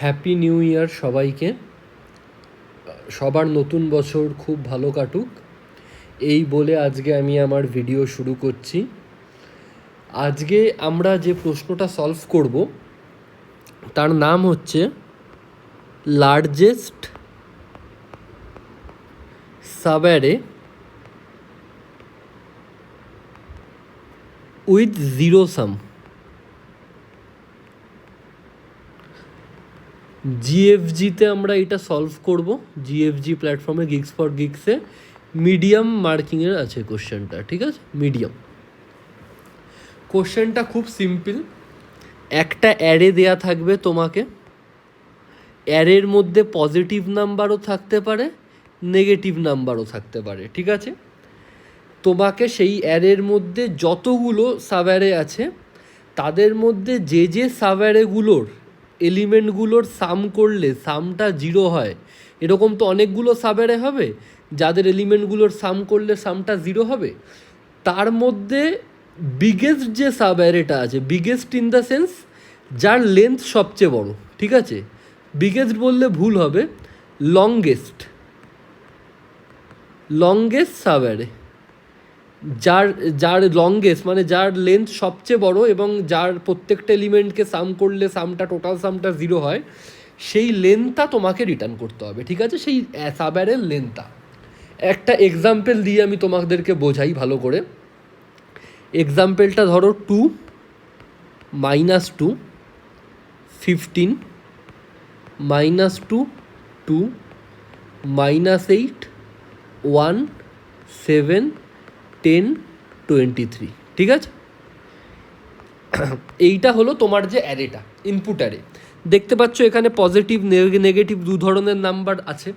Happy new year সবাইকে। সবার নতুন বছর খুব ভালো কাটুক এই বলে আজকে আমি আমার ভিডিও শুরু করছি। আজকে আমরা যে প্রশ্নটা সলভ করব তার নাম হচ্ছে লার্জেস্ট সাবঅ্যারে উইথ জিরো সাম। জিএফজিতে আমরা এটা সলভ করব। জিএফজি প্ল্যাটফর্মে গিগস ফর গিগসে মিডিয়াম মার্কিংয়ের আছে কোশ্চেনটা, ঠিক আছে? মিডিয়াম কোশ্চেনটা খুব সিম্পল। একটা অ্যারে দেয়া থাকবে তোমাকে, অ্যারের মধ্যে পজিটিভ নাম্বারও থাকতে পারে, নেগেটিভ নাম্বারও থাকতে পারে, ঠিক আছে? তোমাকে সেই অ্যারের মধ্যে যতগুলো সাবঅ্যারে আছে তাদের মধ্যে যে যে সাবঅ্যারেগুলোর এলিমেন্টগুলোর সাম করলে সামটা জিরো হয়, এরকম তো অনেকগুলো সাবঅ্যারে হবে যাদের এলিমেন্টগুলোর সাম করলে সামটা জিরো হবে। তার মধ্যে বিগেস্ট যে সাবঅ্যারেটা আছে, বিগেস্ট ইন দ্য সেন্স যার লেন্থ সবচেয়ে বড়, ঠিক আছে? বিগেস্ট বললে ভুল হবে, লংগেস্ট সাবঅ্যারে যার যার লংগেস্ট মানে যার লেন্থ সবচেয়ে বড় এবং যার প্রত্যেকটা এলিমেন্টকে সাম করলে সামটা টোটাল সামটা জিরো হয়, সেই লেন্থটা তোমাকে রিটার্ন করতে হবে, ঠিক আছে? সেই সাবঅ্যারের লেন্থটা একটা এক্সাম্পল দিয়ে আমি তোমাদেরকে বোঝাই ভালো করে। এক্সাম্পলটা ধরো 2 -2 15 -2 2 -8 1 7 10 23, ঠিক আছে? এইটা হলো তোমার যে অ্যারেটা, ইনপুট অ্যারে। দেখতে পাচ্ছ এখানে পজিটিভ নেগেটিভ দু ধরনের নাম্বার আছে।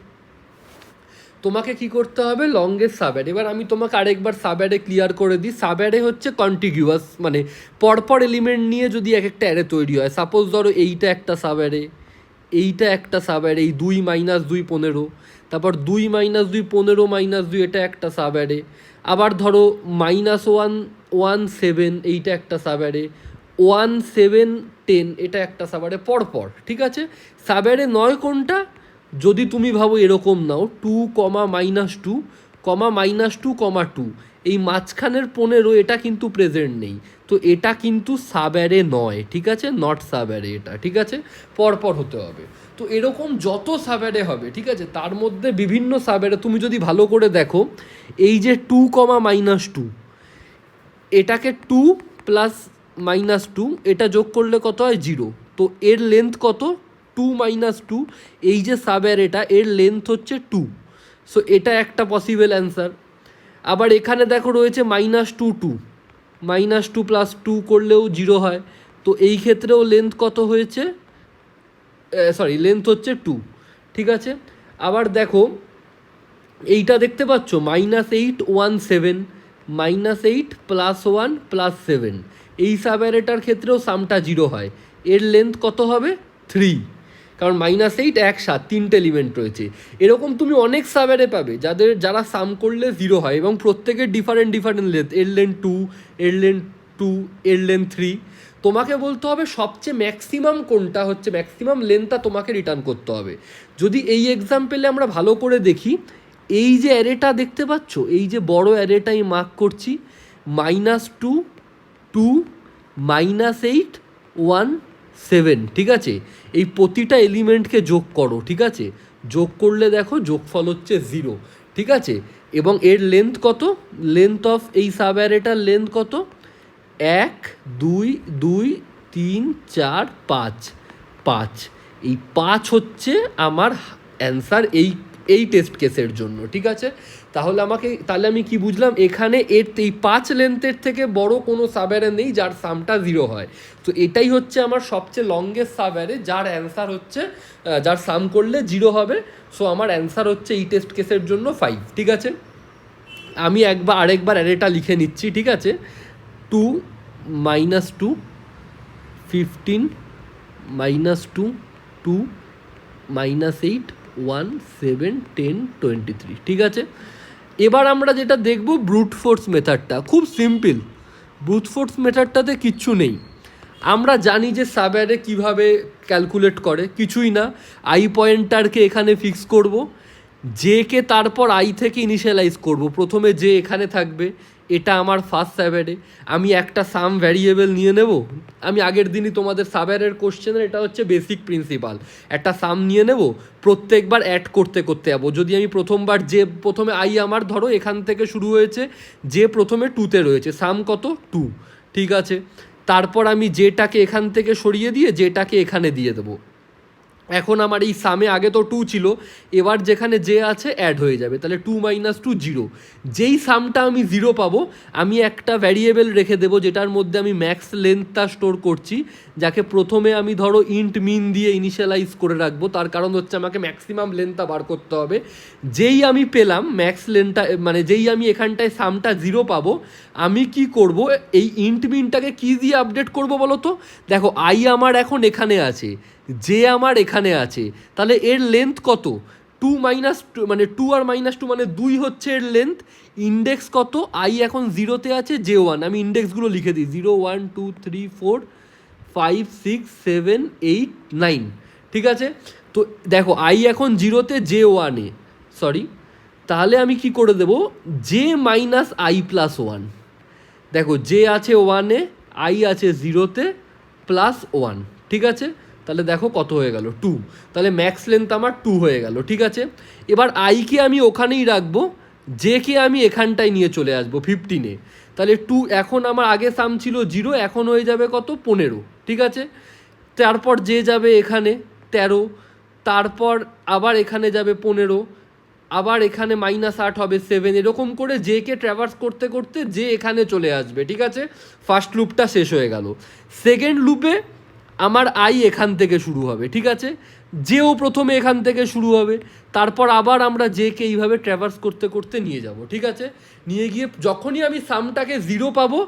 তোমাকে কি করতে হবে? লংগেস্ট সাবঅ্যারে। এবার আমি তোমাকে আরেকবার সাবঅ্যারে ক্লিয়ার করে দিই। সাবঅ্যারে হচ্ছে কন্টিগিউয়াস, মানে পরপর এলিমেন্ট নিয়ে যদি এক একটা অ্যারে তৈরি হয়। সাপোজ ধরো এইটা একটা সাবঅ্যারে, এইটা একটা সাবঅ্যারে, এই 2 -2 15, তারপর 2 -2 15 -2 এটা একটা সাবঅ্যারে। আবার ধরো -1 1 7 এইটা একটা সাবঅ্যারে, 1 7 10 এটা একটা সাবঅ্যারে, পরপর, ঠিক আছে? সাবঅ্যারে নয় কোনটা? যদি তুমি ভাবো এরকম নাও 2, -2, -2, -2, এই মাঝখানের 15 এটা কিন্তু প্রেজেন্ট নেই, তো এটা কিন্তু সাবঅ্যারে নয়, ঠিক আছে? নট সাবঅ্যারে এটা, ঠিক আছে? পরপর হতে হবে। তো এরকম যত সাবঅ্যারে হবে, ঠিক আছে, তার মধ্যে বিভিন্ন সাবঅ্যারে তুমি যদি ভালো করে দেখো, এই যে 2, -2 এটাকে 2 + -2 এটা যোগ করলে কত হয়? 0। তো এর লেন্থ কত? 2 - 2, এই যে সাবঅ্যারেটা এর লেন্থ হচ্ছে 2। সো এটা একটা পসিবল অ্যান্সার। আবার এখানে দেখো রয়েছে -2 2, -2 + 2 করলেও 0 হয়। তো এই ক্ষেত্রেও লেন্থ কত হয়েছে? লেন্থ হচ্ছে 2, ঠিক আছে? আবার দেখো এইটা দেখতে পাচ্ছ -8 1 7, -8 + 1 + 7, এই সাবঅ্যারেটার ক্ষেত্রেও সামটা 0 হয়। এর লেন্থ কত হবে? 3, কারণ -8 1 7 তিনটে এলিমেন্ট রয়েছে। এরকম তুমি অনেক সাবঅ্যারে পাবে যারা সাম করলে 0 হয় এবং প্রত্যেকের ডিফারেন্ট লেন্থ। এর লেন্থ 2, এর লেন্থ 2, এর লেন্থ 3। তোমাকে বলতে হবে সবচেয়ে ম্যাক্সিমাম কোনটা হচ্ছে, ম্যাক্সিমাম লেন্থটা তোমাকে রিটার্ন করতে হবে। যদি এই এক্সাম্পলে আমরা ভালো করে দেখি, এই যে অ্যারেটা দেখতে পাচ্ছ, এই যে বড় অ্যারেটাই মার্ক করছি, -2 2 -8 1 7, ঠিক আছে? এই প্রতিটা এলিমেন্টকে যোগ করো, ঠিক আছে? যোগ করলে দেখো যোগফল হচ্ছে 0, ঠিক আছে? এবং এর লেন্থ কত? লেন্থ অফ এই সাব অ্যারেটার লেন্থ কত? 1 2 2 3 4 5 5। এই 5 হচ্ছে আমার অ্যান্সার এই টেস্ট কেসের জন্য, ঠিক আছে? তাহলে আমি কি বুঝলাম? এখানে এই 5 লেন্থের থেকে বড় কোনো সাবঅ্যারে নেই যার সামটা 0 হয়। তো এটাই হচ্ছে আমার সবচেয়ে লংগেস্ট সাবঅ্যারে যার অ্যান্সার হচ্ছে, যার সাম করলে 0 হবে। সো আমার অ্যান্সার হচ্ছে এই টেস্ট কেসের জন্য 5, ঠিক আছে? আমি আরেকবার অ্যারেটা লিখে নিচ্ছি, ঠিক আছে? 2 -2 15 -2 2 -8 1 7 10 23, ঠিক আছে? এবার আমরা যেটা দেখব ব্রুট ফোর্স মেথডটা। খুব সিম্পল, ব্রুট ফোর্স মেথডটাতে কিচ্ছু নেই। আমরা জানি যে সাব অ্যারে কীভাবে ক্যালকুলেট করে, কিছুই না, আই পয়েন্টারকে এখানে ফিক্স করব, জে কে তারপর আই থেকে ইনিশিয়ালাইজ করব। প্রথমে যে এখানে থাকবে, এটা আমার ফার্স্ট সাব অ্যারে। আমি একটা সাম ভ্যারিয়েবল নিয়ে নেব, আমি আগের দিনই তোমাদের সাব অ্যারের কোশ্চেনের এটা হচ্ছে বেসিক প্রিন্সিপাল, একটা সাম নিয়ে নেব, প্রত্যেকবার অ্যাড করতে করতে যাবো। যদি আমি প্রথমবার যে প্রথমে আই আমার ধরো এখান থেকে শুরু হয়েছে, যে প্রথমে টুতে রয়েছে, সাম কত 2, ঠিক আছে। তারপর আমি যেটাকে এখান থেকে সরিয়ে দিয়ে যেটাকে এখানে দিয়ে দেবো। এখন আমার এই সামে আগে তো 2 ছিল, এবার যেখানে যে আছে অ্যাড হয়ে যাবে, তাহলে 2 - 2 0। যেই সামটা আমি 0 পাবো, আমি একটা ভ্যারিয়েবল রেখে দেবো যেটার মধ্যে আমি ম্যাক্স লেন্থটা স্টোর করছি, যাকে প্রথমে আমি ধরো ইন্ট মিন দিয়ে ইনিশিয়ালাইজ করে রাখবো। তার কারণ হচ্ছে আমাকে ম্যাক্সিমাম লেন্থটা বার করতে হবে। যেই আমি পেলাম ম্যাক্স লেন্থটা, মানে যেই আমি এখানটায় সামটা 0 পাবো, আমি কি করব, এই ইন্ট মিনটাকে কী দিয়ে আপডেট করব বলো তো? দেখো আই আমার এখন এখানে আছে, যে আমার এখানে আছে, তাহলে এর লেন্থ কত? 2 - 2, মানে 2 আর -2 মানে 2 হচ্ছে এর লেন্থ। ইন্ডেক্স কত? আই এখন 0-তে আছে, জে 1, আমি ইন্ডেক্সগুলো লিখে দিই, 0 1 2 3 4 5 6 7 8 9, ঠিক আছে। তো দেখো আই এখন 0-তে, জে 1-এ, সরি, তাহলে আমি কি করে দেবো, জে -i+1। দেখো জে আছে 1-এ, আই আছে 0-তে, +1, ঠিক আছে। তাহলে দেখো কত হয়ে গেল, 2। তাহলে ম্যাক্স লেন্থ আমার 2 হয়ে গেল, ঠিক আছে। এবার আইকে আমি ওখানেই রাখবো, জে কে আমি এখানটায় নিয়ে চলে আসবো 15-এ। তাহলে 2, এখন আমার আগে সাম ছিল 0, এখন হয়ে যাবে কত, 15, ঠিক আছে। তারপর যে যাবে এখানে 13, তারপর আবার এখানে যাবে 15, আবার এখানে -8 হবে 7, এরকম করে জে কে ট্র্যাভার্স করতে করতে যে এখানে চলে আসবে, ঠিক আছে। ফার্স্ট লুপটা শেষ হয়ে গেল। সেকেন্ড লুপে আমার আই এখান থেকে শুরু হবে, ঠিক আছে, যেও প্রথমে এখান থেকে শুরু হবে। তারপর আবার আমরা জে কে এইভাবে ট্র্যাভার্স করতে করতে নিয়ে যাব, ঠিক আছে। নিয়ে গিয়ে যখনই আমি সামটাকে 0 পাবো,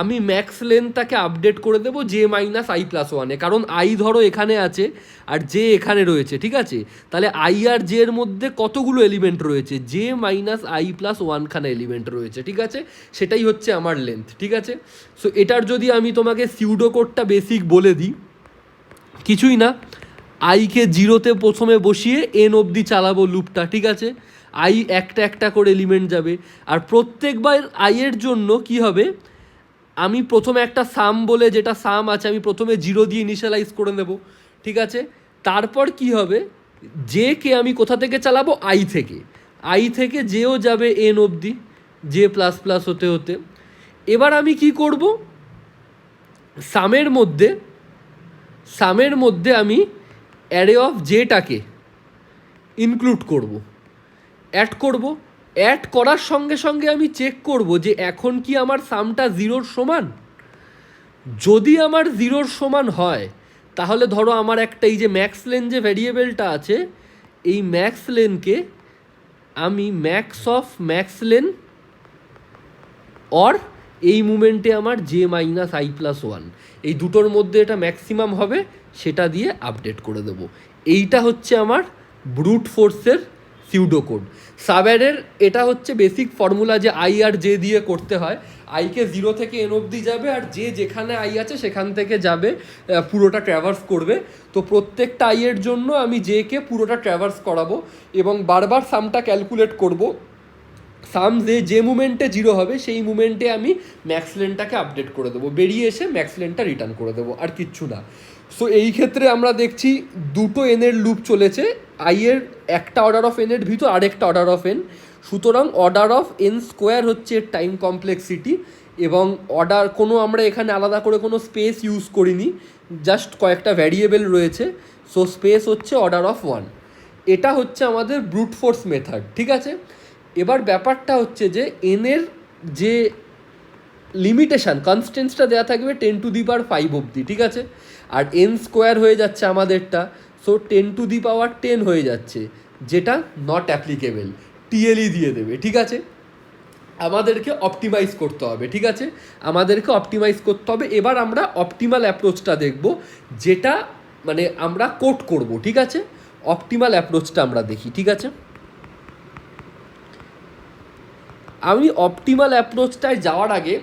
আমি ম্যাক্স লেন্থটাকে আপডেট করে দেবো জে -i+1-এ, কারণ আই ধরো এখানে আছে আর জে এখানে রয়েছে, ঠিক আছে। তাহলে আই আর জে এর মধ্যে কতগুলো এলিমেন্ট রয়েছে, জে -i+1 খানা এলিমেন্ট রয়েছে, ঠিক আছে। সেটাই হচ্ছে আমার লেন্থ, ঠিক আছে। সো এটার যদি আমি তোমাকে সিউডো কোডটা বেসিক বলে দিই, কিছুই না, আইকে 0-তে প্রথমে বসিয়ে এন অবধি চালাবো লুপটা, ঠিক আছে। আই একটা একটা করে এলিমেন্ট যাবে, আর প্রত্যেকবার আইয়ের জন্য কি হবে, আমি প্রথমে একটা সাম বলে যেটা সাম আছে, আমি প্রথমে 0 দিয়ে ইনিশিয়ালাইজ করে নেব, ঠিক আছে। তারপর কি হবে, জে কে আমি কোথা থেকে চালাবো, আই থেকে, আই থেকে যেও যাবে এন অবধি, জে প্লাস প্লাস হতে হতে। এবার আমি কি করব, সামের মধ্যে আমি অ্যারে অফ জেটাকে ইনক্লুড করব, অ্যাড করব। অ্যাড করার সঙ্গে সঙ্গে আমি চেক করব যে এখন কি আমার সামটা 0-র সমান। যদি আমার 0-র সমান হয়, তাহলে ধরো আমার একটা এই যে ম্যাক্স লেন যে ভ্যারিয়েবলটা আছে, এই ম্যাক্স লেনকে আমি ম্যাক্স লেন অর এই মুমেন্টে আমার জে -i+1, এই দুটোর মধ্যে এটা ম্যাক্সিমাম হবে, সেটা দিয়ে আপডেট করে দেবো। এইটা হচ্ছে আমার ব্রুট ফোর্সের সিউডো কোড। সাবঅ্যারের এটা হচ্ছে বেসিক ফর্মুলা, যে আই আর জে দিয়ে করতে হয়। আইকে 0 থেকে এন অবধি যাবে, আর যে যেখানে আই আছে সেখান থেকে যাবে, পুরোটা ট্র্যাভার্স করবে। তো প্রত্যেকটা আইয়ের জন্য আমি জে কে পুরোটা ট্র্যাভার্স করাবো এবং বারবার সামটা ক্যালকুলেট করব। সাম যে মুমেন্টে 0 হবে সেই মুমেন্টে আমি ম্যাক্স লেনটাকে আপডেট করে দেবো, বেরিয়ে এসে ম্যাক্স লেনটা রিটার্ন করে দেবো, আর কিচ্ছু না। সো এই ক্ষেত্রে আমরা দেখছি দুটো এনের লুপ চলেছে, আইয়ের একটা অর্ডার অফ এনের ভিতর আরেকটা অর্ডার অফ এন। সুতরাং অর্ডার অফ এন স্কোয়ার হচ্ছে টাইম কমপ্লেক্সিটি, এবং অর্ডার কোনো আমরা এখানে আলাদা করে কোনো স্পেস ইউজ করিনি, জাস্ট কয়েকটা ভ্যারিয়েবল রয়েছে। সো স্পেস হচ্ছে অর্ডার অফ 1। এটা হচ্ছে আমাদের ব্রুট ফোর্স মেথড, ঠিক আছে। এবার ব্যাপারটা হচ্ছে যে এনের যে লিমিটেশান কনস্ট্যান্টসটা দেওয়া থাকবে 10⁵ অবধি, ঠিক আছে। আর এন স্কোয়ার হয়ে যাচ্ছে আমাদেরটা, সো 10⁻10 হয়ে যাচ্ছে, যেটা নট অ্যাপ্লিকেবল, টিএলই দিয়ে দেবে, ঠিক আছে। আমাদেরকে অপটিমাইজ করতে হবে, ঠিক আছে, আমাদেরকে অপটিমাইজ করতে হবে। এবার আমরা অপটিমাল অ্যাপ্রোচটা দেখব, যেটা মানে আমরা কোড করব, ঠিক আছে। অপটিমাল অ্যাপ্রোচটা আমরা দেখি, ঠিক আছে। আমি অপটিমাল অ্যাপ্রোচটায় যাওয়ার আগে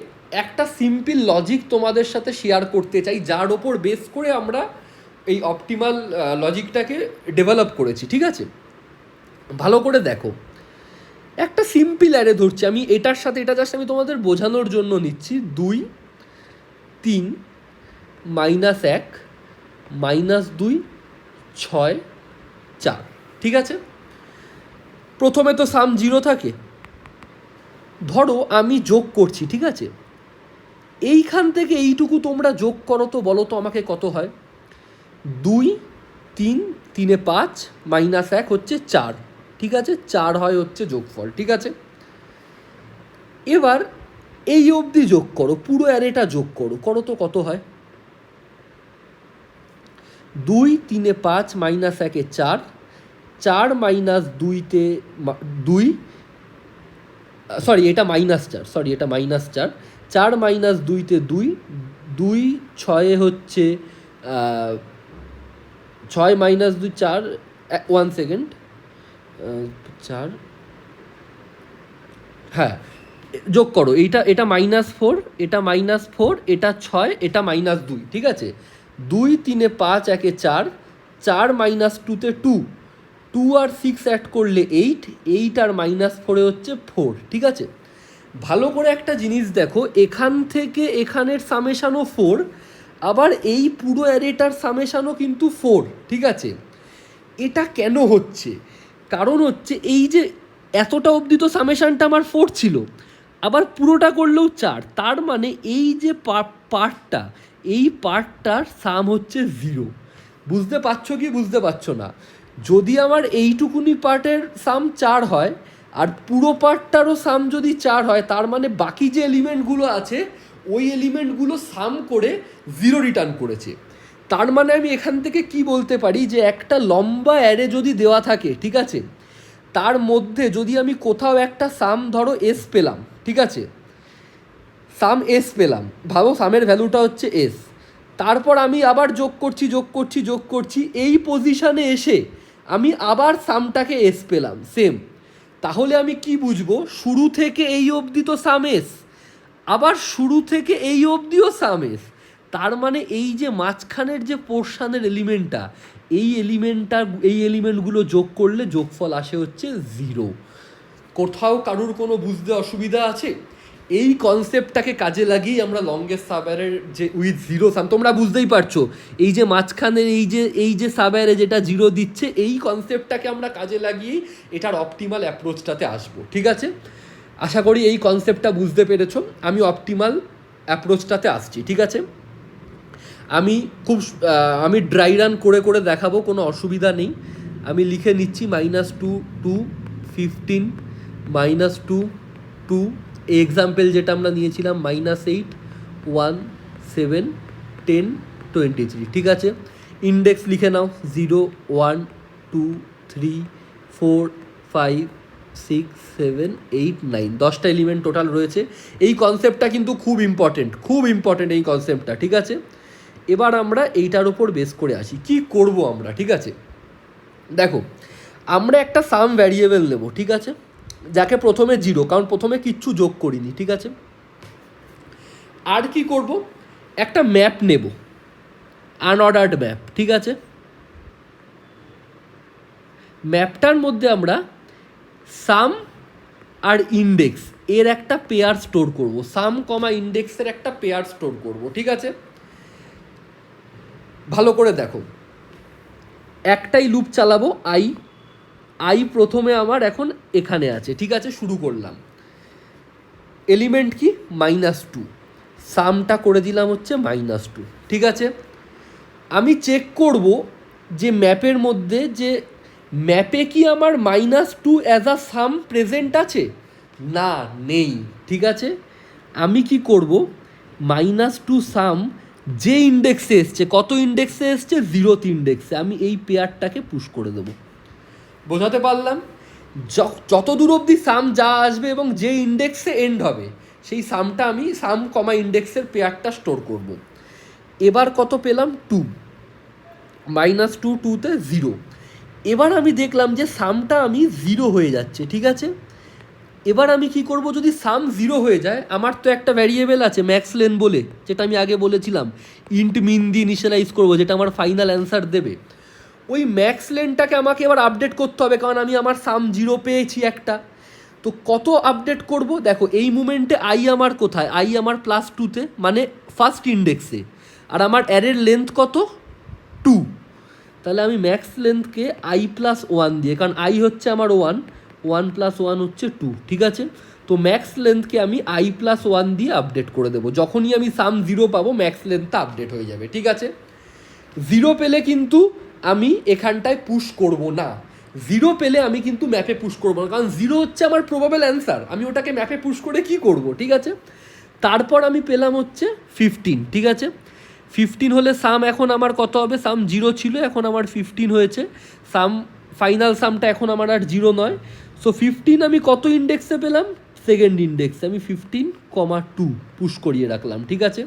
একটা সিম্পল লজিক তোমাদের সাথে শেয়ার করতে চাই, যার ওপর বেস করে আমরা এই অপটিমাল লজিকটাকে ডেভেলপ করেছি, ঠিক আছে? ভালো করে দেখো, একটা সিম্পল অ্যারে ধরছি আমি, এটার সাথে এটা জাস্ট আমি তোমাদের বোঝানোর জন্য নিচ্ছি। 2 3 -1 -2 6 4, ঠিক আছে? প্রথমে তো সাম 0 থাকে। ধরো আমি যোগ করছি, ঠিক আছে? এইখান থেকে এইটুকু তোমরা যোগ করো তো, বলো তো আমাকে কত হয়? 2 3 3 5 -1 হচ্ছে 4, ঠিক আছে? 4 হয় হচ্ছে যোগফল, ঠিক আছে? এবার এই অবধি যোগ করো, পুরো অ্যারেটা যোগ করো, করো তো কত হয়? 2 3 5 -1 4, 4 -2 2, সরি এটা -4, সরি এটা -4, 4 -2 2, 2 6 হচ্ছে 6 -2 4, 1 সেকেন্ড, 4, হ্যাঁ যোগ করো, এটা -4, এটা -4, এটা 6, এটা -2, ঠিক আছে? 2 3 5 1 4, 4 -2 2, 2 আর 6 অ্যাড করলে 8, 8 আর -4 হচ্ছে 4, ঠিক আছে? ভালো করে একটা জিনিস দেখো, এখান থেকে এখানের সামেশানও 4, আবার এই পুরো অ্যারেটার সামেশানও কিন্তু 4, ঠিক আছে? এটা কেন হচ্ছে? কারণ হচ্ছে এই যে এতটা অবধি তো সামেশানটা আমার 4 ছিল, আবার পুরোটা করলেও 4, তার মানে এই যে পার্টটা, এই পার্টটার সাম হচ্ছে 0। বুঝতে পারছো কি বুঝতে পারছো না? যদি আমার এইটুকুনি পার্টের সাম 4 হয় আর পুরো পার্টটারও সাম যদি 4 হয়, তার মানে বাকি যে এলিমেন্টগুলো আছে ওই এলিমেন্টগুলো সাম করে 0 রিটার্ন করেছে। তার মানে আমি এখান থেকে কি বলতে পারি, যে একটা লম্বা অ্যারে যদি দেওয়া থাকে, ঠিক আছে, তার মধ্যে যদি আমি কোথাও একটা সাম ধরো এস পেলাম, ঠিক আছে, সাম এস পেলাম, ভাবো সামের ভ্যালুটা হচ্ছে এস, তারপর আমি আবার যোগ করছি যোগ করছি যোগ করছি, এই পজিশানে এসে আমি আবার সামটাকে এস পেলাম সেম, তাহলে আমি কি বুঝবো? শুরু থেকে এই অবধি তো সাম এস, আবার শুরু থেকে এই অবধিও সাম এস, তার মানে এই যে মাঝখানের যে পোর্শানের এলিমেন্টটা, এই এলিমেন্টগুলো যোগ করলে যোগফল আসে হচ্ছে 0। কোথাও কারুর কোনো বুঝতে অসুবিধা আছে? এই কনসেপ্টটাকে কাজে লাগিয়েই আমরা লংগেস্ট সাবঅ্যারের যে উইথ 0 সাম, তোমরা বুঝতেই পারছো, এই যে মাঝখানের এই যে সাবঅ্যারে যেটা 0 দিচ্ছে, এই কনসেপ্টটাকে আমরা কাজে লাগিয়েই এটার অপটিমাল অ্যাপ্রোচটাতে আসবো, ঠিক আছে? আশা করি এই কনসেপ্টটা বুঝতে পেরেছো। আমি অপটিমাল অ্যাপ্রোচটাতে আসছি, ঠিক আছে? আমি ড্রাই রান করে করে দেখাবো, কোনো অসুবিধা নেই। আমি লিখে নিচ্ছি -2 2 15 -2 2, এক্সাম্পল যেটা আমরা নিয়েছিলাম -8 1 7 10 23, ঠিক আছে? ইন্ডেক্স লিখে নাও 0 1 2 3 4 5 6 7 8 9, 10টা এলিমেন্ট টোটাল রয়েছে। এই কনসেপ্টটা কিন্তু খুব ইম্পর্টেন্ট এই কনসেপ্টটা, ঠিক আছে? এবার আমরা এইটার ওপর বেস করে আসি, কি করব আমরা, ঠিক আছে? দেখো, আমরা একটা সাম ভ্যারিয়েবল নেব, ঠিক আছে, যাকে প্রথমে 0, কারণ প্রথমে কিচ্ছু যোগ করিনি, ঠিক আছে? আর কি করব? একটা ম্যাপ নেব, আনঅর্ডার্ড ম্যাপ, ঠিক আছে? ম্যাপটার মধ্যে আমরা সাম আর ইন্ডেক্স এর একটা পেয়ার স্টোর করব, সাম কমা ইন্ডেক্সের একটা পেয়ার স্টোর করব, ঠিক আছে? ভালো করে দেখো, একটাই লুপ চালাবো, আই প্রথমে আমার এখন এখানে আছে, ঠিক আছে? শুরু করলাম, এলিমেন্ট কি -2, সামটা করে দিলাম হচ্ছে -2, ঠিক আছে? আমি চেক করব যে ম্যাপের মধ্যে যে ম্যাপে কি আমার -2 অ্যাজ আ সাম প্রেজেন্ট আছে, না নেই, ঠিক আছে? আমি কি করব, -2 সাম যে ইন্ডেক্সে এসছে, কত ইন্ডেক্সে এসছে? 0th ইন্ডেক্সে, আমি এই পেয়ারটাকে পুশ করে দেবো। বোঝাতে পারলাম? যত দূর অবধি সাম যা আসবে এবং যে ইন্ডেক্সে এন্ড হবে, সেই সামটা আমি সাম কমা ইন্ডেক্সের পেয়ারটা স্টোর করব। এবার কত পেলাম? 2, -2 2তে 0। এবার আমি দেখলাম যে সামটা আমি 0 হয়ে যাচ্ছে, ঠিক আছে? এবার আমি কি করব, যদি সাম 0 হয়ে যায়, আমার তো একটা ভ্যারিয়েবল আছে ম্যাক্স লেন বলে, যেটা আমি আগে বলেছিলাম ইন্ট মিন দিয়ে ইনিশিয়ালাইজ করবো, যেটা আমার ফাইনাল অ্যান্সার দেবে। ওই ম্যাক্স লেনটাকে আমাকে এবার আপডেট করতে হবে, কারণ আমি আমার সাম 0 পেয়েছি একটা। তো কত আপডেট করব, দেখো এই মুমেন্টে আই আমার কোথায়, আই আমার +2তে, মানে ফার্স্ট ইন্ডেক্সে, আর আমার অ্যারের লেন্থ কত, 2। তাহলে আমি ম্যাক্স লেন্থকে i+1 দিয়ে, কারণ আই হচ্ছে আমার 1, 1 + 1 হচ্ছে 2, ঠিক আছে। তো ম্যাক্স লেন্থকে আমি i+1 দিয়ে আপডেট করে দেবো। যখনই আমি সাম 0 পাবো, ম্যাক্স লেন্থটা আপডেট হয়ে যাবে, ঠিক আছে। 0 পেলে কিন্তু আমি এখানটায় পুশ করব না, 0 পেলে আমি কিন্তু ম্যাপে পুশ করবো না, কারণ 0 হচ্ছে আমার প্রবাবল অ্যান্সার, আমি ওটাকে ম্যাপে পুশ করে কি করব, ঠিক আছে। তারপর আমি পেলাম হচ্ছে 15, ঠিক আছে। 15 হলে সাম এখন আমার কত হবে, সাম 0 ছিল, এখন আমার 15 হয়েছে, সাম ফাইনাল সামটা এখন আমার আর 0 নয়। সো 15 আমি কত ইন্ডেক্সে পেলাম, সেকেন্ড ইন্ডেক্সে আমি 15,2 পুশ করিয়ে রাখলাম, ঠিক আছে।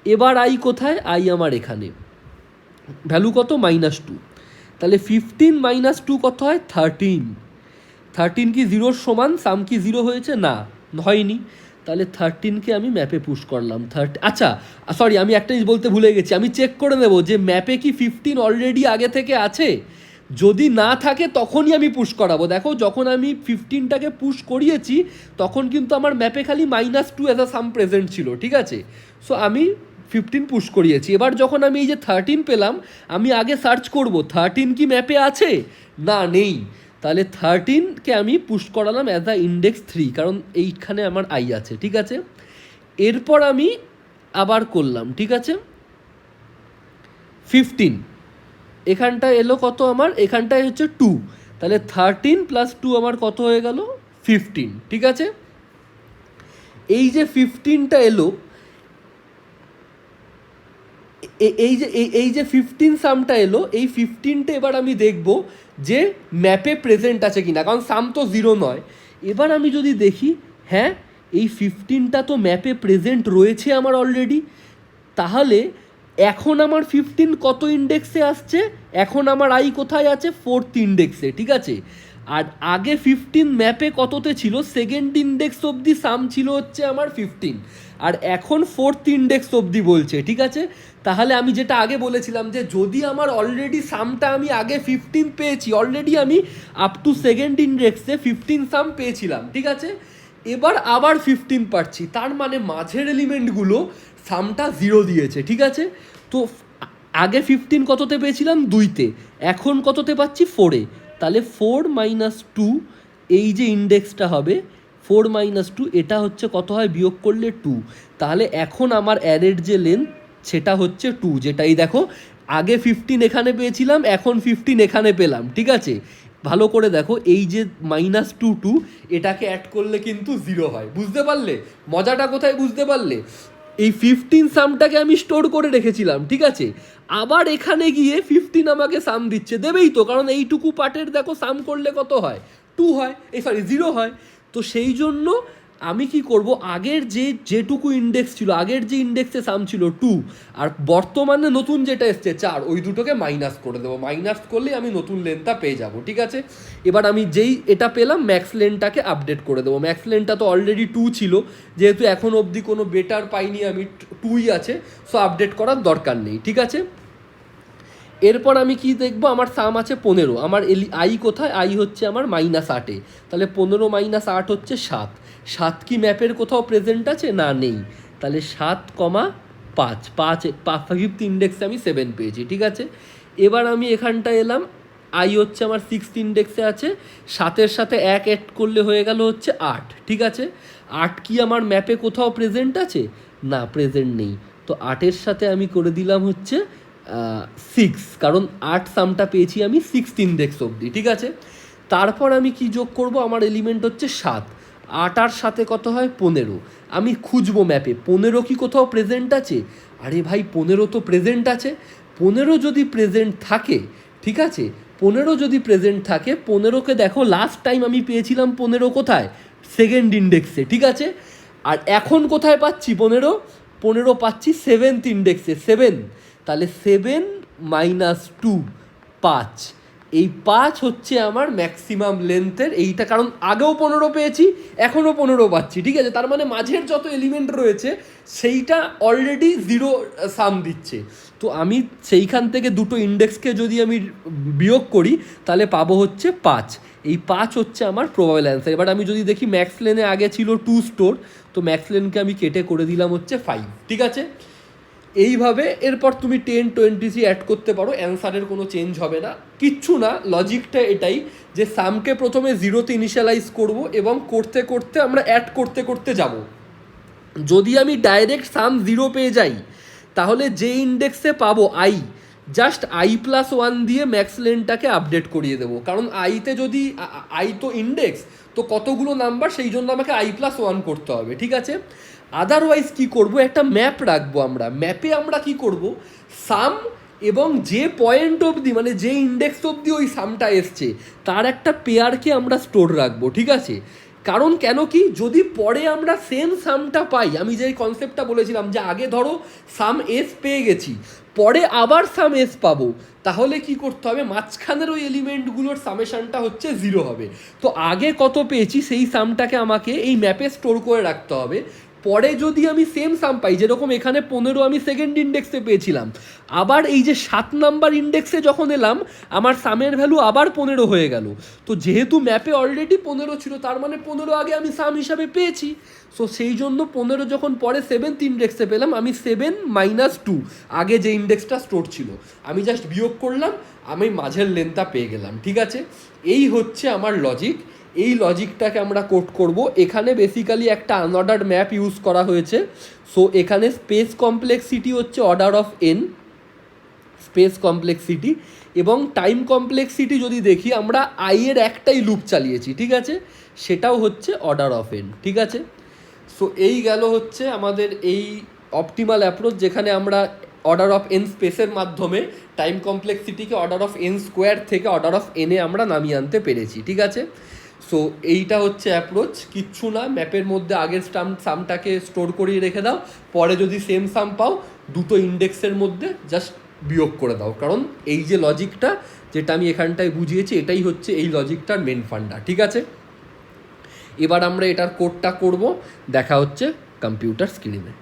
এবার আই কোথায়, আই আমার এখানে, ভ্যালু কত, -2। তাহলে 15 - 2 কত হয়, 13। 13 কি 0-র সমান, সাম কি 0 হয়েছে, না হয়নি। তাহলে 13কে আমি ম্যাপে পুশ করলাম। আচ্ছা সরি, আমি একটা জিনিস বলতে ভুলে গেছি, আমি চেক করে নেব যে ম্যাপে কি 15 অলরেডি আগে থেকে আছে। যদি না থাকে তখনই আমি পুশ করাবো। দেখো যখন আমি 15টাকে পুশ করিয়েছি, তখন কিন্তু আমার ম্যাপে খালি -2 অ্যাজ আ সাম প্রেজেন্ট ছিল, ঠিক আছে। সো আমি 15 পুশ করিয়েছি। এবার যখন আমি এই যে 13 পেলাম, আমি আগে সার্চ করব 13 কি ম্যাপে আছে, না নেই। তাহলে 13কে আমি পুশ করালাম অ্যাজ আ ইন্ডেক্স 3, কারণ এইখানে আমার আই আছে, ঠিক আছে। এরপর আমি আবার করলাম, ঠিক আছে। 15 এখানটায় এলো কত আমার, এখানটায় হচ্ছে 2, তাহলে 13 + 2 আমার কত হয়ে গেল, 15, ঠিক আছে। এই যে 15টা এলো, এই যে 15 সামটা এলো, এই 15টা এবার আমি দেখব যে ম্যাপে প্রেজেন্ট আছে কিনা, কারণ সাম তো 0 নয়। এবার আমি যদি দেখি, হ্যাঁ এই 15টা তো ম্যাপে প্রেজেন্ট রয়েছে আমার অলরেডি, তাহলে এখন আমার 15 কত ইন্ডেক্সে আসছে, এখন আমার আই কোথায় আছে, 4th ইন্ডেক্সে, ঠিক আছে। আর আগে 15 ম্যাপে কততে ছিল, সেকেন্ড ইন্ডেক্স অবধি সাম ছিল হচ্ছে আমার 15, আর এখন 4th ইন্ডেক্স অবধি বলছে, ঠিক আছে। তাহলে আমি যেটা আগে বলেছিলাম যে যদি আমার অলরেডি সামটা আমি আগে 15 পেয়েছি, অলরেডি আমি আপ টু সেকেন্ড ইন্ডেক্সে 15 সাম পেয়েছিলাম, ঠিক আছে। এবার আবার 15 পাচ্ছি, তার মানে মাঝের এলিমেন্টগুলো সামটা 0 দিয়েছে, ঠিক আছে। তো আগে 15 কততে পেয়েছিলাম, 2তে, এখন কততে পাচ্ছি, 4-এ। তাহলে 4 - 2, এই যে ইন্ডেক্সটা হবে 4 - 2, এটা হচ্ছে কত হয়, বিয়োগ করলে 2। তাহলে এখন আমার অ্যারের যে লেন্থ সেটা হচ্ছে 2, যেটাই দেখো আগে 15 এখানে পেয়েছিলাম, এখন 15 এখানে পেলাম, ঠিক আছে। ভালো করে দেখো, এই যে -2 এটাকে অ্যাড করলে কিন্তু 0 হয়, বুঝতে পারলে মজাটা কোথায়, বুঝতে পারলে। এই 15 সামটাকে আমি স্টোর করে রেখেছিলাম, ঠিক আছে। আবার এখানে গিয়ে 15 আমাকে সাম দিচ্ছে, দেবেই তো, কারণ এইটুকু পার্টের দেখো সাম করলে কত হয়, 2 হয়, 0 হয়। তো সেই জন্য আমি কি করব, আগের যেটুকু ইন্ডেক্স ছিল, আগের যে ইন্ডেক্সে সাম ছিল 2, আর বর্তমানে নতুন যেটা এসছে 4, ওই দুটোকে মাইনাস করে দেবো। মাইনাস করলেই আমি নতুন লেনটা পেয়ে যাব, ঠিক আছে। এবার আমি যেই এটা পেলাম, ম্যাক্স লেনটাকে আপডেট করে দেবো। ম্যাক্স লেনটা তো অলরেডি 2 ছিল, যেহেতু এখন অবধি কোনো বেটার পাইনি আমি, 2ই আছে, সো আপডেট করার দরকার নেই, ঠিক আছে। এরপর আমি কি দেখব, আমার সাম আছে 15, আমার আই কোথায়, আই হচ্ছে আমার -8-এ, তাহলে 15 - 8 হচ্ছে 7। 7 কি ম্যাপের কোথাও প্রেজেন্ট আছে, না নেই। তাহলে 7,5, 5th ইন্ডেক্সে আমি 7 পেয়েছি, ঠিক আছে। এবার আমি এখানটা এলাম, আই হচ্ছে আমার 6th ইন্ডেক্সে আছে, 7-এর সাথে 1 অ্যাড করলে হয়ে গেল হচ্ছে 8, ঠিক আছে। 8 কি আমার ম্যাপে কোথাও প্রেজেন্ট আছে, না প্রেজেন্ট নেই। তো 8-এর সাথে আমি করে দিলাম হচ্ছে 6, কারণ 8 সামটা পেয়েছি আমি 6th ইন্ডেক্স অবধি, ঠিক আছে। তারপর আমি কি যোগ করব, আমার এলিমেন্ট হচ্ছে 7, 8 আর সাথে কত হয়, 15। আমি খুঁজবো ম্যাপে 15 কি কোথাও প্রেজেন্ট আছে, আরে ভাই 15 তো প্রেজেন্ট আছে। 15 যদি প্রেজেন্ট থাকে, ঠিক আছে, 15 যদি প্রেজেন্ট থাকে, 15কে দেখো লাস্ট টাইম আমি পেয়েছিলাম 15 কোথায়, সেকেন্ড ইন্ডেক্সে, ঠিক আছে। আর এখন কোথায় পাচ্ছি 15 পাচ্ছি 7th ইন্ডেক্সে, 7। তাহলে 7 - 2, 5, এই 5 হচ্ছে আমার ম্যাক্সিমাম লেন্থের এইটা, কারণ আগেও 15 পেয়েছি, এখনও 15 পাচ্ছি, ঠিক আছে? তার মানে মাঝের যত এলিমেন্ট রয়েছে সেইটা অলরেডি জিরো সাম দিচ্ছে। তো আমি সেইখান থেকে দুটো ইন্ডেক্সকে যদি আমি বিয়োগ করি তাহলে পাবো হচ্ছে 5। এই 5 হচ্ছে আমার প্রবাবল অ্যান্সার। এবার আমি যদি দেখি ম্যাক্স লেনে আগে ছিল 2 স্টোর, তো ম্যাক্স লেনকে আমি কেটে করে দিলাম হচ্ছে 5, ঠিক আছে? এইভাবে এরপর তুমি 10-20 অ্যাড করতে পারো, অ্যান্সারের কোনো চেঞ্জ হবে না, কিচ্ছু না। লজিকটা এটাই যে সামকে প্রথমে জিরোতে ইনিশিয়ালাইজ করব এবং করতে করতে আমরা অ্যাড করতে করতে যাব। যদি আমি ডাইরেক্ট সাম জিরো পেয়ে যাই তাহলে যে ইন্ডেক্সে পাবো আই, জাস্ট i+1 দিয়ে ম্যাক্স লেনটাকে আপডেট করিয়ে দেবো, কারণ আইতে যদি আই তো ইন্ডেক্স, তো কতগুলো নাম্বার সেই জন্য আমাকে i+1 করতে হবে, ঠিক আছে? আদারওয়াইজ কি করব, একটা ম্যাপ রাখবো। আমরা ম্যাপে আমরা কি করব, সাম এবং যে পয়েন্ট অবধি মানে যে ইন্ডেক্স অবধি ওই সামটা এসছে তার একটা পেয়ারকে আমরা স্টোর রাখবো, ঠিক আছে? কারণ কেন কি, যদি পরে আমরা সেম সামটা পাই, আমি যে কনসেপ্টটা বলেছিলাম যে আগে ধরো সাম এস পেয়ে গেছি, পরে আবার সাম এস পাবো, তাহলে কি করতে হবে, মাঝখানের ওই এলিমেন্টগুলোর সামেশনটা হচ্ছে জিরো হবে। তো আগে কত পেয়েছি সেই সামটাকে আমাকে এই ম্যাপে স্টোর করে রাখতে হবে। পরে যদি আমি সেম সাম পাই, যেরকম এখানে 15 আমি সেকেন্ড ইন্ডেক্সে পেয়েছিলাম, আবার এই যে 7 নাম্বার ইন্ডেক্সে যখন এলাম আমার সামের ভ্যালু আবার 15 হয়ে গেল। তো যেহেতু ম্যাপে অলরেডি 15 ছিল, তার মানে 15 আগে আমি সাম হিসাবে পেয়েছি। সো সেই জন্য 15 যখন পরে 7th ইন্ডেক্সে পেলাম, আমি 7-2 আগে যে ইন্ডেক্সটা স্টোর ছিল আমি জাস্ট বিয়োগ করলাম, আমি মাঝের লেনটা পেয়ে গেলাম, ঠিক আছে? এই হচ্ছে আমার লজিক। এই লজিকটাকে আমরা কোড করব। এখানে বেসিক্যালি একটা আনঅর্ডার্ড ম্যাপ ইউজ করা হয়েছে। সো এখানে স্পেস কমপ্লেক্সিটি হচ্ছে order of N, space complexity, এবং টাইম কমপ্লেক্সিটি যদি দেখি আমরা আই এর একটাই লুপ চালিয়েছি, ঠিক আছে? সেটাও হচ্ছে অর্ডার অফ এন, ঠিক আছে? সো এই গেল হচ্ছে আমাদের এই অপটিমাল অ্যাপ্রোচ, যেখানে আমরা অর্ডার অফ এন স্পেসের মাধ্যমে টাইম কমপ্লেক্সিটিকে অর্ডার অফ এন স্কোয়ার থেকে অর্ডার অফ এনে আমরা নামিয়ে আনতে পেরেছি, ঠিক আছে? সো এইটা হচ্ছে অ্যাপ্রোচ, কিচ্ছু না। ম্যাপের মধ্যে আগের সামটাকে স্টোর করিয়ে রেখে দাও, পরে যদি সেম সাম পাও দুটো ইন্ডেক্সের মধ্যে জাস্ট বিয়োগ করে দাও, কারণ এই যে লজিকটা যেটা আমি এখানটায় বুঝিয়েছি এটাই হচ্ছে এই লজিকটার মেন ফান্ডা, ঠিক আছে? এবার আমরা এটার কোডটা করব, দেখা হচ্ছে কম্পিউটার স্ক্রিনে।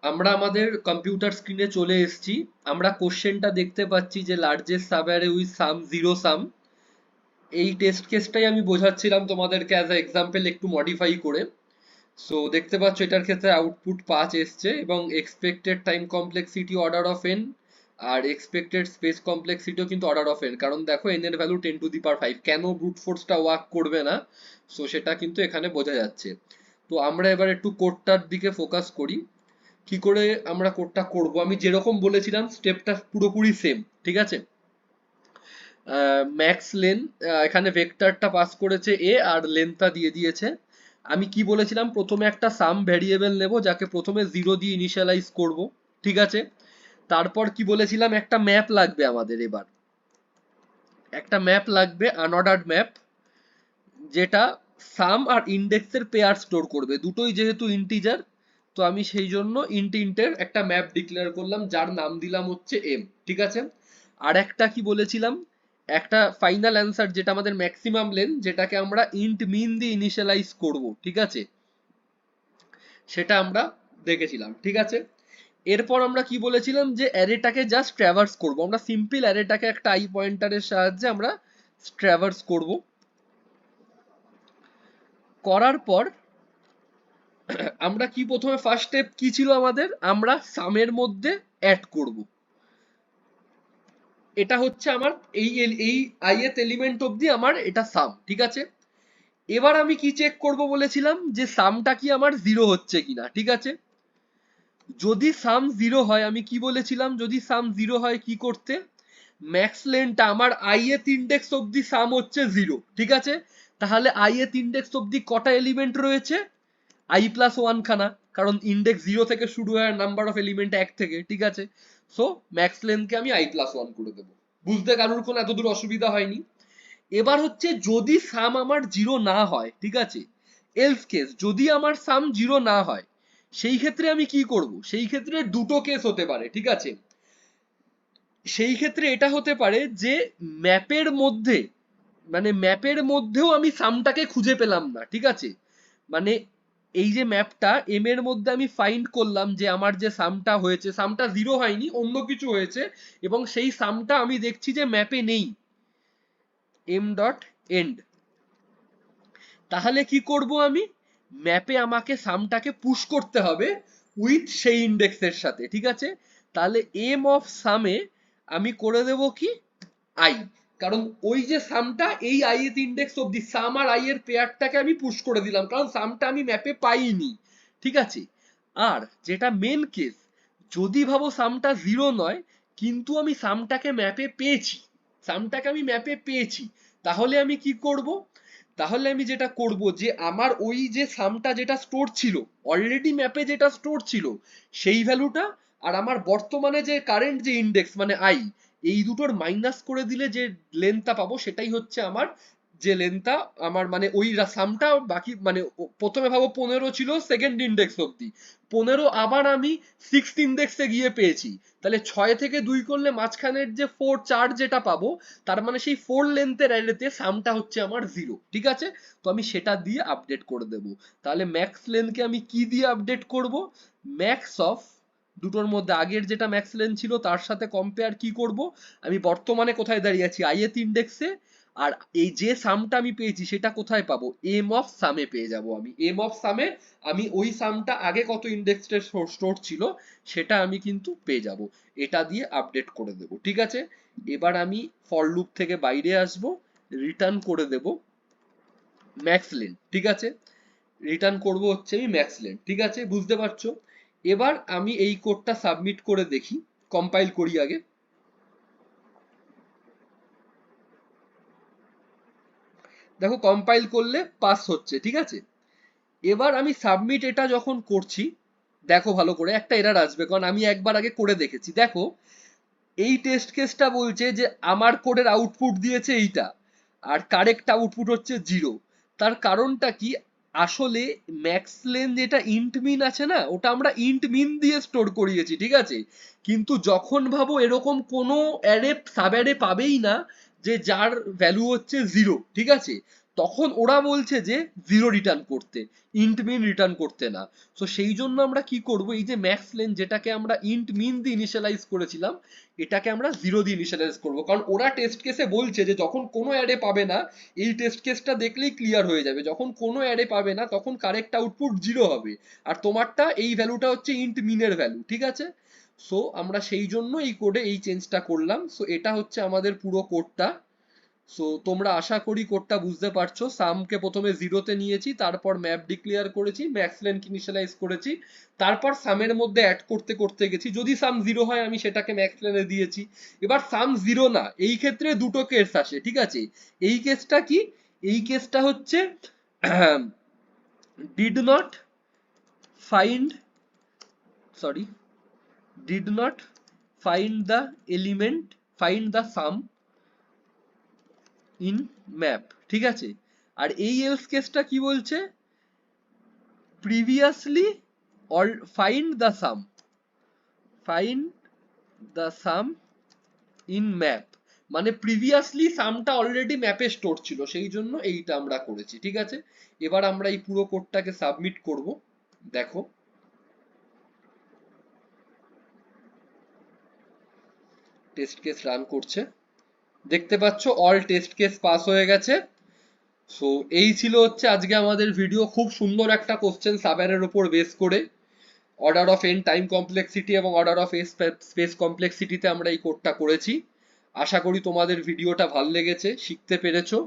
আমরা আমাদের কম্পিউটার স্ক্রিনে চলে এসেছি। আমরা কোশ্চেনটা দেখতে পাচ্ছি যে largest sub array with sum zero sum. এই টেস্ট কেসটাই আমি বোঝাচ্ছিলাম তোমাদেরকে অ্যাজ আ এক্সাম্পল একটু মডিফাই করে। সো দেখতে পাচ্ছ এটার ক্ষেত্রে আউটপুট 5 এসছে এবং expected time complexity order of n, আর এক্সপেক্টেড স্পেস কমপ্লেক্সিটিও কিন্তু অর্ডার অফ এন, কারণ দেখো এন এর ভ্যালু 10⁵। কেন ব্রুট ফোর্সটা ওয়ার্ক করবে না, সো সেটা কিন্তু এখানে বোঝা যাচ্ছে। তো আমরা এবার একটু কোডটার দিকে ফোকাস করি। কি করে আমরা কোডটা করব, আমি যেরকম বলেছিলাম স্টেপটা পুরোপুরি সেম, ঠিক আছে? ম্যাক্স লেন, এখানে ভেক্টরটা পাস করেছে এ আর লেন্থটা দিয়ে দিয়েছে। আমি কি বলেছিলাম, প্রথমে একটা সাম ভ্যারিয়েবল নেব যাকে প্রথমে 0 দিয়ে ইনিশিয়ালাইজ করব, ঠিক আছে? তারপর কি বলেছিলাম, একটা ম্যাপ লাগবে আমাদের। এবার একটা ম্যাপ লাগবে, আনঅর্ডার্ড ম্যাপ, যেটা সাম আর ইন্ডেক্সের পেয়ার স্টোর করবে, দুটোই যেহেতু ইন্টিজার। তো আমি সেই জন্য ইন্টের একটা ম্যাপ ডিক্লেয়ার করলাম যার নাম দিলাম হচ্ছে এম, ঠিক আছে? আর একটা কি বলেছিলাম, একটা ফাইনাল অ্যান্সার যেটা আমাদের ম্যাক্সিমাম লেন, যেটাকে আমরা ইন্ট মিন দিয়ে ইনিশিয়ালাইজ করব, ঠিক আছে? সেটা আমরা দেখেছিলাম, ঠিক আছে? এরপর আমরা কি বলেছিলাম, যে অ্যারেটাকে জাস্ট ট্র্যাভার্স করব। আমরা সিম্পল অ্যারেটাকে একটা আই পয়েন্টারের সাহায্যে আমরা ট্র্যাভার্স করব। করার পর আমরা কি প্রথমে ফার্স্ট স্টেপ কি ছিল আমাদের, আমরা সামের মধ্যে অ্যাড করব। এটা হচ্ছে আমার এই এই ith এলিমেন্ট অবধি আমার এটা সাম, ঠিক আছে? এবার আমি কি চেক করব বলেছিলাম, যে সামটা কি আমার জিরো হচ্ছে কিনা, ঠিক আছে? যদি সাম জিরো হয়, আমি কি বলেছিলাম, যদি সাম জিরো হয় কি করতে, ম্যাক্স লেনটা আমার ith ইন্ডেক্স অবধি সাম হচ্ছে জিরো, ঠিক আছে? তাহলে ith ইন্ডেক্স অবধি কটা এলিমেন্ট রয়েছে, i+1 খানা, কারণ ইন্ডেক্স 0 থেকে শুরু হয়, নাম্বার অফ এলিমেন্ট 1 থেকে, ঠিক আছে? সো ম্যাক্স লেনকে আমি i+1 করে দেবো। বুঝতে কারোর কোনো এতদূর অসুবিধা হয়নি? এবার হচ্ছে যদি সাম আমার জিরো না হয়, ঠিক আছে, এলস কেস, যদি আমার সাম জিরো না হয় সেই ক্ষেত্রে আমি কি করব, সেই ক্ষেত্রে দুটো কেস হতে পারে, ঠিক আছে? সেই ক্ষেত্রে এটা হতে পারে যে ম্যাপের মধ্যে, মানে ম্যাপের মধ্যেও আমি সামটাকে খুঁজে পেলাম না, ঠিক আছে, মানে এই যে ম্যাপটা এম এর মধ্যে আমি ফাইন্ড করলাম যে আমার যে সামটা হয়েছে, সামটা জিরো হয়নি, অন্য কিছু হয়েছে, এবং সেই সামটা আমি দেখছি যে ম্যাপে নেই, এম ডট এন্ড, তাহলে কি করব আমি, ম্যাপে আমাকে সামটাকে পুশ করতে হবে উইথ সেই ইন্ডেক্সের সাথে, ঠিক আছে, তাহলে এম অফ সামে আমি করে দেব কি আই, কারণ ওই যে সামটা এই আই এর ইন্ডেক্স অবধি সাম আর আই এর পেয়ারটাকে আমি পুশ করে দিলাম, কারণ সামটা আমি ম্যাপে পাইনি, ঠিক আছে। আর যেটা মেন কেস, যদি ভাবো সামটা জিরো নয় কিন্তু আমি সামটাকে ম্যাপে পেয়েছি, সামটাকে আমি ম্যাপে পেয়েছি, তাহলে আমি কি করব, তাহলে আমি যেটা করব যে আমার ওই যে সামটা যেটা স্টোর ছিল অলরেডি ম্যাপে, যেটা স্টোর ছিল সেই ভ্যালুটা, আর আমার বর্তমানে যে কারেন্ট যে ইন্ডেক্স মানে আই, এই দুটোর মাইনাস করে দিলে যে লেন্থটা পাবো সেটাই হচ্ছে আমার যে লেন্থটা, আমার মানে ওই সামটা বাকি, মানে প্রথমে ভাবো 15 ছিল সেকেন্ড ইন্ডেক্স অব্দি, 15 আবার আমি সিক্সথ ইন্ডেক্সে গিয়ে পেয়েছি, তাহলে 6 থেকে 2 করলে মাঝখানের যে 4 যেটা পাবো, তার মানে সেই 4 লেন্থের অ্যারেতে সামটা হচ্ছে আমার 0, ঠিক আছে, তো আমি সেটা দিয়ে আপডেট করে দেব। তাহলে ম্যাক্স লেন্থকে আমি কি দিয়ে আপডেট করব, ম্যাক্স অফ দুটোর মধ্যে আগের যেটা ম্যাক্স লেন্থ ছিল তার সাথে কম্পেয়ার কি করব, আমি বর্তমানে কোথায় দাঁড়িয়ে আছি আইএথ ইন্ডেক্সে, আর এই যে সামটা আমি পেয়েছি সেটা কোথায় পাবো, এম অফ সামে পেয়ে যাব আমি, এম অফ সামে আমি ওই সামটা আগে কত ইন্ডেক্সে স্টোর ছিল সেটা আমি কিন্তু পেয়ে যাব, এটা দিয়ে আপডেট করে দেব, ঠিক আছে। এবার আমি ফর লুপ থেকে বাইরে আসব, রিটার্ন করে দেব ম্যাক্স লেন্থ, ঠিক আছে, রিটার্ন করব হচ্ছে আমি ম্যাক্স লেন্থ, ঠিক আছে, বুঝতে পারছো। এবার আমি এই কোডটা সাবমিট করে দেখি, কম্পাইল করি আগে, দেখো কম্পাইল করলে পাস হচ্ছে, ঠিক আছে। এবার আমি সাবমিট এটা যখন করছি, দেখো ভালো করে একটা এরর আসবে, কারণ আমি একবার আগে করে দেখেছি, দেখো এই টেস্ট কেসটা বলছে যে আমার কোডের আউটপুট দিয়েছে এইটা, আর কারেক্ট আউটপুট হচ্ছে 0, তার কারণটা কি, আসলে ম্যাক্স লেন যেটা ইন্ট মিন আছে না, ওটা আমরা ইন্ট মিন দিয়ে স্টোর করিয়েছি, ঠিক আছে, কিন্তু যখন ভাবো এরকম কোনো অ্যারে সাব অ্যারে পাবেই না যে যার ভ্যালু হচ্ছে 0, ঠিক আছে, তখন ওরা বলছে যে 0 রিটার্ন করতে, ইন্ট মিন রিটার্ন করতে না। তো সেই জন্য আমরা কি করব, এই যে ম্যাক্স লেন যেটাকে আমরা ইন্ট মিন দিয়ে ইনিশিয়ালাইজ করেছিলাম, এটাকে আমরা 0 দিয়ে ইনিশিয়ালাইজ করব, কারণ ওরা টেস্ট কেসে বলছে যে যখন কোনো অ্যারে পাবে না, এই টেস্ট কেসটা দেখলেই ক্লিয়ার হয়ে যাবে, যখন কোনো অ্যারে পাবে না তখন কারেক্ট আউটপুট 0 হবে, আর তোমারটা এই ভ্যালুটা হচ্ছে ইন্ট মিনের ভ্যালু, ঠিক আছে। সো আমরা সেই জন্য এই কোডে এই চেঞ্জটা করলাম। সো এটা হচ্ছে আমাদের পুরো কোডটা। সো তোমরা আশা করি কোডটা বুঝতে পারছো, সামকে প্রথমে 0-তে নিয়েছি, তারপর ম্যাপ ডিক্লেয়ার করেছি, ম্যাক্স লেন্থ ইনিশিয়ালাইজ করেছি, তারপর সামের মধ্যে অ্যাড করতে করতে গেছি, যদি সাম 0 হয় আমি সেটাকে ম্যাক্স লেনে দিয়েছি। এবার সাম 0 না, এই ক্ষেত্রে দুটো কেস আসে, ঠিক আছে, এই কেসটা কি, এই কেসটা হচ্ছে did not find, sorry, did not find the element, find the some in map, ঠিক আছে। আর এই এলস কেসটা কি বলছে, previously all find the some, find the some in map, মানে প্রিভিয়াসলি সামটা অলরেডি ম্যাপে স্টোর ছিল, সেই জন্য এইটা আমরা করেছি, ঠিক আছে। এবার আমরা এই পুরো কোডটাকে সাবমিট করব, দেখো টেস্ট কেস রান করছে, দেখতে পাচ্ছ অল টেস্ট কেস পাস হয়ে গেছে। সো এই ছিল হচ্ছে আজকে আমাদের ভিডিও, খুব সুন্দর একটা কোশ্চেন সাবেরের উপর বেস করে, order of N time complexity এবং অর্ডার অফ এস স্পেস কমপ্লেক্সিটিতে আমরা এই কোডটা করেছি। আশা করি তোমাদের ভিডিওটা ভালো লেগেছে, শিখতে পেরেছো।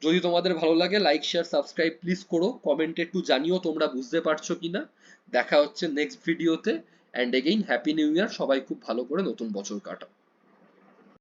যদি তোমাদের ভালো লাগে লাইক শেয়ার সাবস্ক্রাইব প্লিজ করো, কমেন্টে একটু জানিও তোমরা বুঝতে পারছো কিনা। দেখা হচ্ছে নেক্সট ভিডিওতে, and again happy new year, সবাই খুব ভালো করে নতুন বছর কাটাও।